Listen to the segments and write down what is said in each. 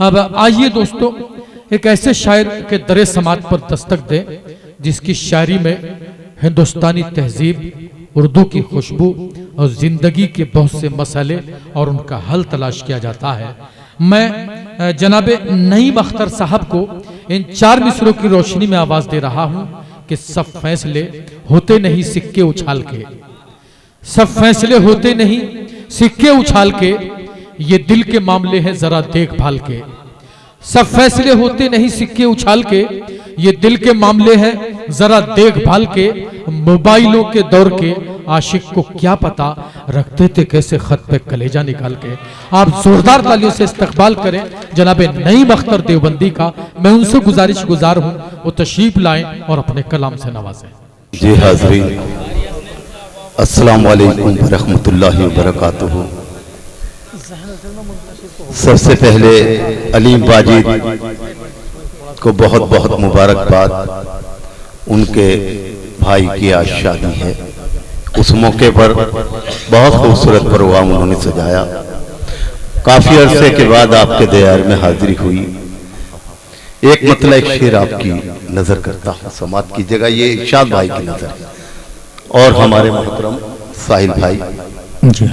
अब आइए दोस्तों एक ऐसे शायर के दरे समात पर दस्तक दें जिसकी शायरी में हिंदुस्तानी तहजीब, उर्दू की खुशबू और जिंदगी के बहुत से मसले और उनका हल तलाश किया जाता है। मैं जनाबे नईम अख्तर साहब को इन 4 मिसरों की रोशनी में आवाज दे रहा हूं कि सब फैसले होते नहीं सिक्के उछाल के, सब फैसले होते नहीं सिक्के उछाल के, ये दिल के मामले हैं जरा देखभाल के। सब फैसले होते नहीं सिक्के उछाल के, ये दिल के मामले हैं जरा देखभाल के। मोबाइलों के दौर के आशिक को क्या पता रखते थे कैसे खत पे कलेजा निकाल के। आप जोरदार तालियों से इस्तकबाल करें जनाबे नईम अख्तर देवबंदी का। मैं उनसे गुजार हूं वो तशरीफ लाएं और अपने कलाम से नवाजें। जी हाज़रीन, अस्सलाम वालेकुम रहमतुल्लाहि व बरकातुहू। सबसे पहले अलीम वाजिद को बहुत बहुत मुबारकबाद। उनके भाई की आज शादी है, उस मौके पर बहुत खूबसूरत प्रोग्राम उन्होंने सजाया। काफी अरसे के बाद आपके दयार में हाजिरी हुई। एक मतलब एक शेर आपकी नजर करता हूँ, समात की जगह ये इरशाद भाई की नजर है और हमारे मोहतरम साहिल भाई। जी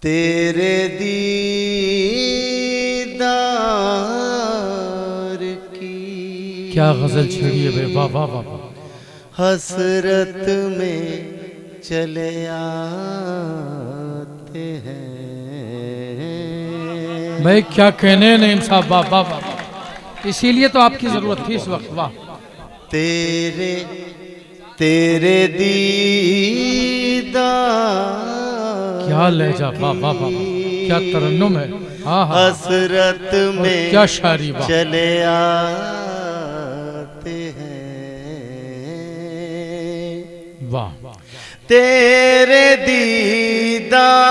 तेरे दीदार की क्या गजल छेड़ी है, वाह वाह वाह। हसरत में चले आते हैं। भाई क्या कहने नईम साहब, वाह वाह वाह। इसीलिए तो आपकी जरूरत थी इस वक्त, वाह। तेरे दीदार क्या लहजा, वाह वाह वाह, क्या तरन्नुम है। हाँ हाँ, हसरत में क्या शायरी, वाह। चले आते हैं। वाह, तेरे दीदार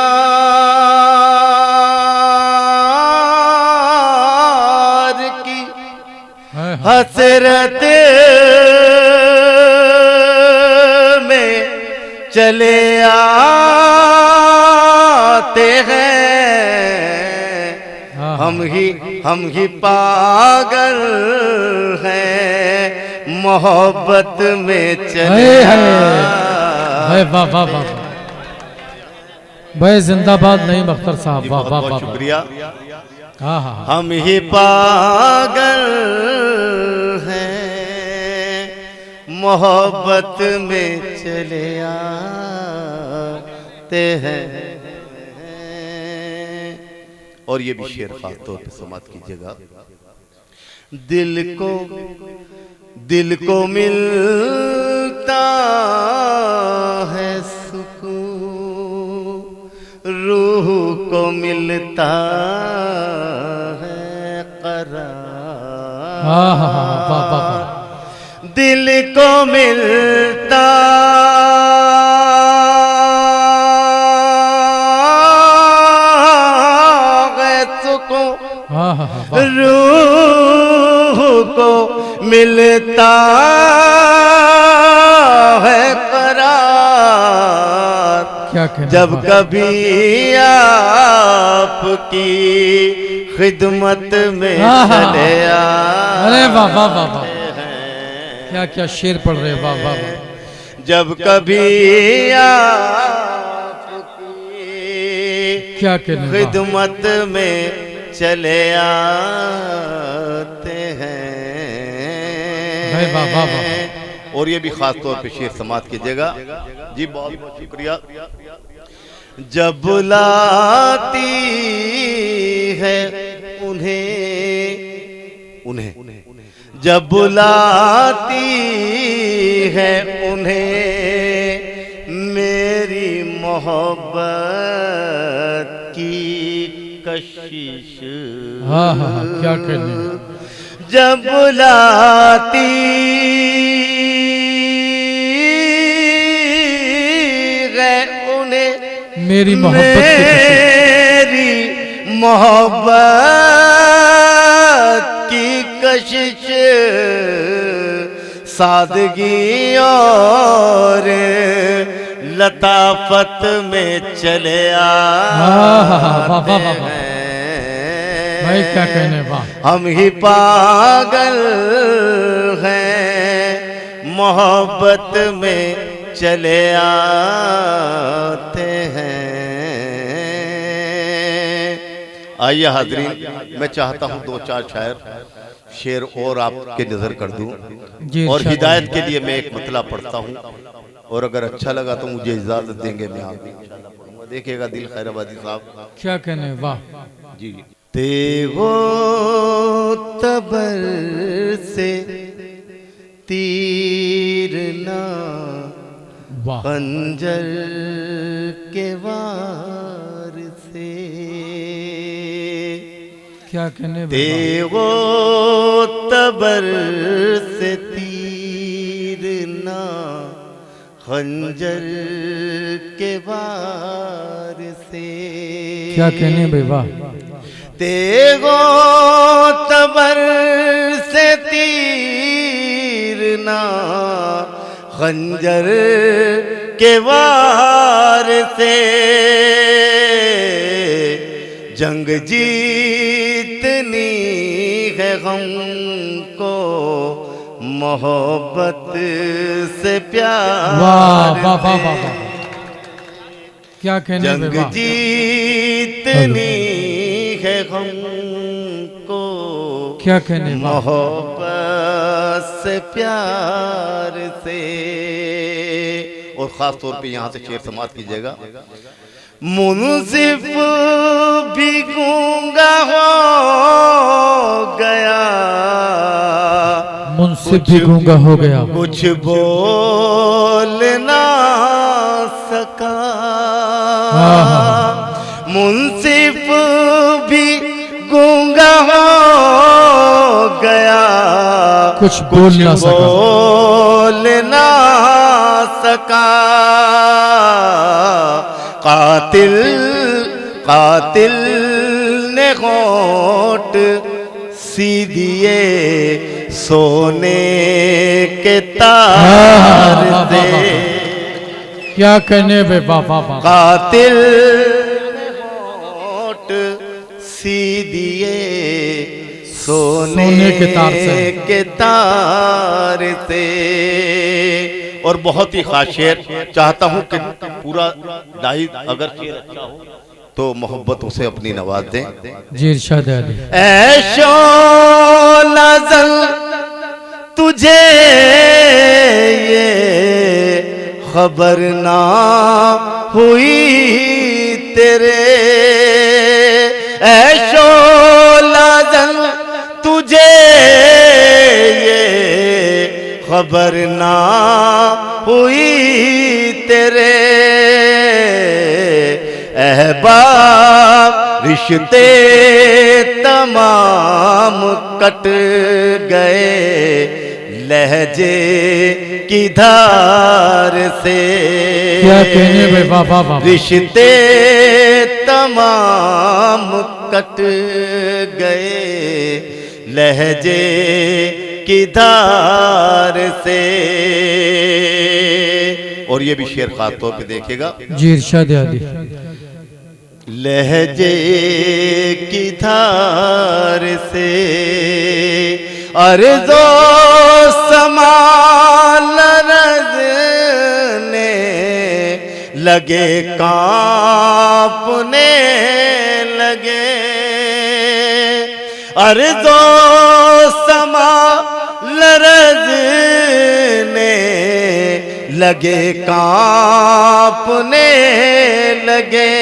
की हसरत में चले आते हैं। हम ही पागल हैं मोहब्बत में चले वाह वाह वाह वाह। भाई जिंदाबाद नईम अख्तर साहब, वाह वाह वाह। शुक्रिया। हाँ हाँ, हम ही पागल हैं मोहब्बत में चले आते हैं। और ये भी शेर खास तौर पे समात कीजिएगा। दिल को मिलता है सुकून, रूह को मिलता है करार। हाँ हाँ हाँ, वाह वाह वाह। दिल को मिलता है सुकून, हाँ हाँ हाँ, रूह को मिलता है करार। क्या कहना, जब कभी आपकी खिदमत में चले अरे वाह वाह वाह वाह, क्या क्या शेर पढ़ रहे, वाह वाह वाह। जब कभी आपकी क्या कहना, खिदमत में चले आते हैं। वाह वाह वाह। और ये भी खास तौर पे शेर समात कीजिएगा। जी बहुत बहुत शुक्रिया। जब बुलाती है उन्हें जब बुलाती है उन्हें मेरी मोहब्बत की कशिश। हाँ हाँ हाँ, क्या कहने, जब बुलाती है उन्हें मेरी मोहब्बत की कशिश। सादगी और लताफत में चले वाह, आते वाह। हैं। भाई क्या कहने, वाह। हम ही पागल हैं, मोहब्बत में चले आते हैं। आइए हाजरीन, मैं चाहता हूँ दो चार शेर और आपके नजर कर दूं, जी और इरशाद हिदायत के लिए मैं एक मतला पढ़ता हूँ, और अगर अच्छा लगा तो मुझे इजाजत देंगे, मैं आप भी इंशाल्लाह पढ़ूंगा। देखिएगा दिल खैराबादी साहब, क्या कहने, वाह। जी। तेगो तबर से तीर ना, वाह, खंजर के वार से। क्या कहने, वाह। तेगो तबर से तीर ना, खंजर के वार से। क्या कहने भाई, वाह। तेगो तबर से तीर ना, खंजर के वार से। जंग जीतनी है हमको, मोहब्बत से प्यार वाह, वाह, वाह, से। वाह, वाह। क्या कहने, जंग वाह। जीतनी है हमको, क्या कहने, वाह। मोहब्बत से प्यार से। और खास तौर पे यहाँ से शेर समाप्त कीजिएगा। मुंसिफ भी गूंगा हो गया, मुंसिफ भी गूंगा हो गया, कुछ बोल ना सका। मुंसिफ भी गूंगा हो गया, कुछ बोल ना सका। बोल ना सका। कातिल कातिल ने होठ सी दिए सोने के तार से। क्या कहने बे, वाह, वाह, वाह। कातिल ने होठ सी दिए सोने के तार से। के तार से। और बहुत ही खास शेर चाहता हूं कि पूरा डाई अगर शेर अच्छा हो तो मोहब्बत उसे अपनी नवाज दें। जी इरशाद अली। ऐशो नजल तुझे ये खबर ना हुई तेरे। ऐशो नजल तुझे ये खबर ना हुई तेरे। अहबाब रिश्ते तमाम कट गए लहजे की धार से। क्या कहने बे, वाह, वाह, वाह। रिश्ते तमाम कट गए लहजे की धार से। और ये भी शेर खास तौर पे देखिएगा। जी इरशाद अली। लहजे की धार से अर्ज़ो समाल रज़ने लगे कांपने लगे। अर्ज़ो समाल रज़ने लगे कांपने लगे।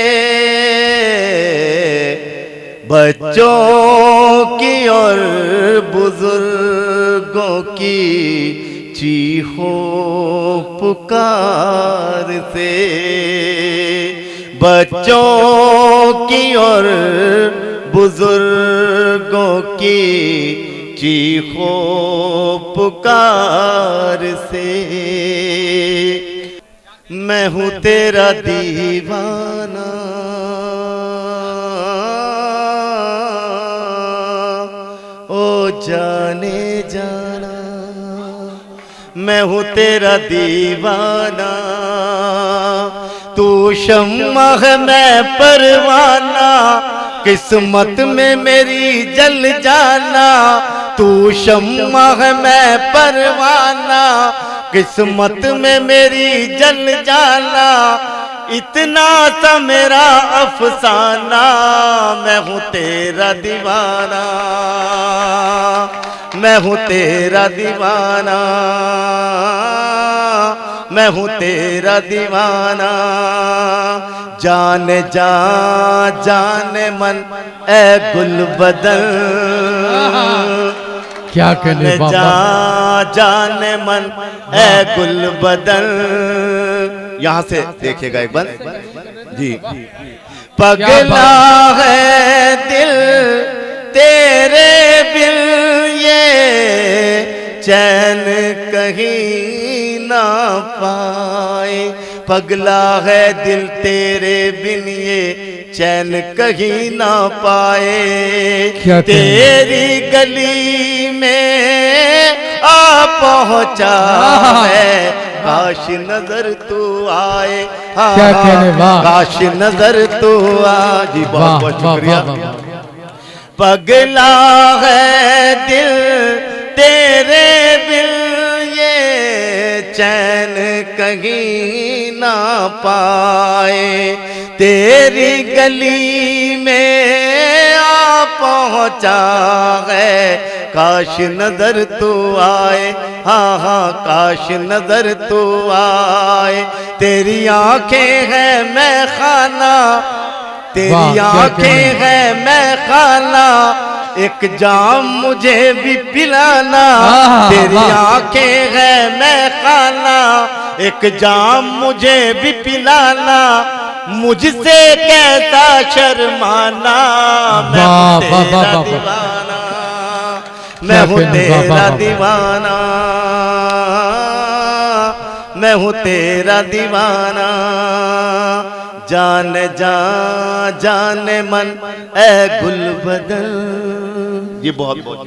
बच्चों की और बुजुर्गों की चीखों पुकार से। बच्चों की और बुजुर्गों की चीखों पुकार से। मैं हूँ तेरा दीवाना ओ जाने जाना। मैं हूँ तेरा दीवाना, तू शम्मा है मैं परवाना, किस्मत में मेरी जल जाना। तू शम्मा है मैं परवाना, किस्मत में मेरी जल जाना। इतना सा मेरा अफसाना, मैं हूँ तेरा दीवाना, मैं हूँ तेरा दीवाना, मैं हूँ तेरा दीवाना। जाने जा जाने मन ए गुल बदल, क्या कहने बाबा, जा जाने मन ए गुल बदल। यहाँ से देखिएगा एक बार जी। पगला है दिल तेरे बिन, ये चैन कहीं ना पाए। पगला है दिल तेरे बिन, ये चैन कहीं ना पाए। तेरी गली में आ पहुंचा है, काश नजर तू आए। क्या कहने, वाह, काश नजर तू आ। जी बहुत बहुत शुक्रिया। पगला है दिल तेरे बिन, ये चैन कहीं ना पाए। तेरी गली में आ पहुंचा है, काश नजर तू आए। हाँ हाँ काश नजर तू आए। तेरी आंखें हैं मैं खाना, तेरी आंखें हैं मैं खाना, एक जाम मुझे भी पिलाना। तेरी आंखें हैं मैं खाना, एक जाम मुझे भी पिलाना। मुझसे कैसा शर्माना, मैं हूँ तेरा दीवाना, मैं हूँ तेरा दीवाना, मैं हूँ तेरा दीवाना। जाने जा जाने मन ए गुल बदल। ये बहुत बहुत